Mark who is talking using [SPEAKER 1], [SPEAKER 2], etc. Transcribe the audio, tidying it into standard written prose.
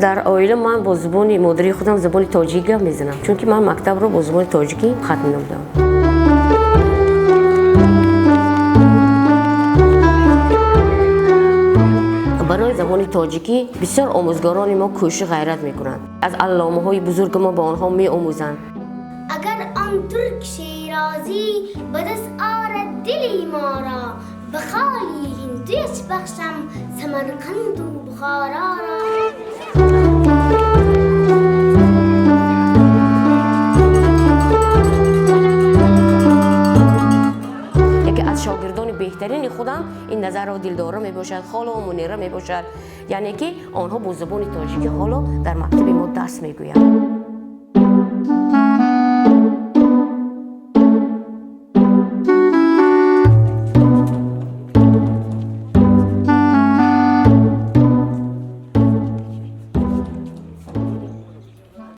[SPEAKER 1] در اوایل من با زبان مادری خودم زبان تاجیک گپ میزنم، چون که من مکتب رو با زبان تاجیکی ختم نمودم. برای زبان تاجیکی بسیار آموزگاران ما کوشش غیرت میکنند. از علامه های بزرگ ما با آنها می آموزند.
[SPEAKER 2] اگر آن ترک شیرازی به دست آرد دلی ما را، به خالی هندویش بخشم سمرقند و بخارا را. از شاگردان بهترین خودم این نظر و دلداره می باشد، خاله و منیره می باشد، یعنی که آنها با زبان تاجیکی حالا در مکتب ما درس می گویند.